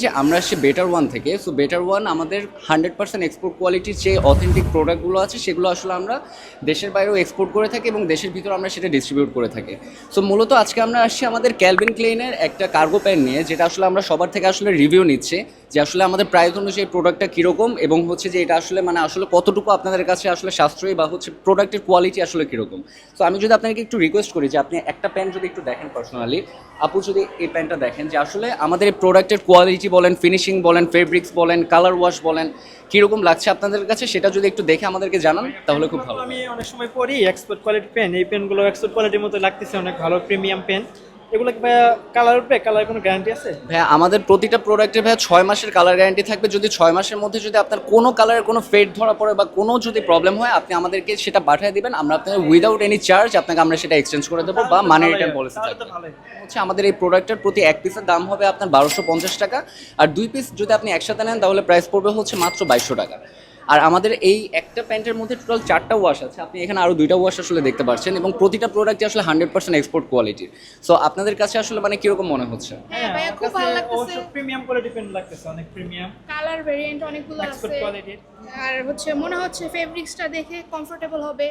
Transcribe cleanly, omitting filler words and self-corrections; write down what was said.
যে আমরা আসছি বেটার ওয়ান থেকে। সো বেটার ওয়ান আমাদের 100% এক্সপোর্ট কোয়ালিটির যে অথেন্টিক প্রোডাক্টগুলো আছে সেগুলো আসলে আমরা দেশের বাইরেও এক্সপোর্ট করে থাকি এবং দেশের ভিতরে আমরা সেটা ডিস্ট্রিবিউট করে থাকি। সো মূলত আজকে আমরা আসছি আমাদের ক্যালভিন ক্লেইনের একটা কার্গো প্যান্ট নিয়ে, যেটা আসলে আমরা সবার থেকে আসলে রিভিউ নিচ্ছি যে আসলে আমাদের প্রাইস অনুযায়ী প্রোডাক্টটা কীরকম এবং হচ্ছে যে এটা আসলে মানে আসলে কতটুকু আপনাদের কাছে আসলে সাশ্রয়ী বা হচ্ছে প্রোডাক্টের কোয়ালিটি আসলে কীরকম। সো আমি যদি আপনাকে একটু রিকোয়েস্ট করি যে আপনি একটা প্যান্ট যদি একটু দেখেন পার্সোনালি, আপু যদি এই প্যান্টটা দেখেন যে আসলে আমাদের এই প্রোডাক্টের কোয়ালিটি বলেন, ফিনিশিং বলেন, ফেব্রিক্স বলেন, কালার ওয়াশ বলেন, কীরকম লাগছে আপনাদের কাছে সেটা যদি একটু দেখে আমাদেরকে জানান তাহলে খুব ভালো। আমি অনেক সময় পরি এক্সপোর্ট কোয়ালিটি পেন, এই পেনগুলো এক্সপোর্ট কোয়ালিটির মতো লাগতেছে, অনেক ভালো প্রিমিয়াম পেন। এগুলো কি ভাইয়া কালার উঠবে? কালার কোনো গ্যারান্টি আছে? ভাইয়া আমাদের প্রতিটা প্রোডাক্টে ভাইয়া 6 মাসের কালার গ্যারান্টি থাকবে। যদি 6 মাসের মধ্যে যদি আপনার কোনো কালারের কোনো ফেড ধরা পড়ে বা কোনো যদি প্রবলেম হয়, আপনি আমাদেরকে সেটা পাঠিয়ে দিবেন, আমরা আপনাদের উইদাউট এনি চার্জ আপনাকে আমরা সেটা এক্সচেঞ্জ করে দেবো বা মানি রিটার্ন পলিসি থাকবে। হচ্ছে আমাদের এই প্রোডাক্টের প্রতি এক পিসের দাম হবে আপনার 1250 টাকা, আর 2 পিস যদি আপনি একসাথে নেন তাহলে প্রাইস পড়বে হচ্ছে মাত্র 2200 টাকা। আর আমাদের এই একটা প্যান্টের মধ্যে টোটাল 4টা ওয়াশ আছে, আপনি এখানে আরও 2টা ওয়াশ আসলে দেখতে পাচ্ছেন এবং প্রতিটা প্রোডাক্টই আসলে 100% এক্সপোর্ট কোয়ালিটির। সো আপনাদের কাছে আসলে মানে কীরকম মনে হচ্ছে? হ্যাঁ ভাইয়া, খুব ভালো লাগতেছে। প্রিমিয়াম কোয়ালিটি পেন লাগতেছে, অনেক প্রিমিয়াম কালার ভেরিয়েন্ট অনেকগুলো এক্সপোর্ট আছে, কোয়ালিটির। আর হচ্ছে মনে হচ্ছে ফেব্রিক্সটা দেখে কমফোর্টেবল হবে।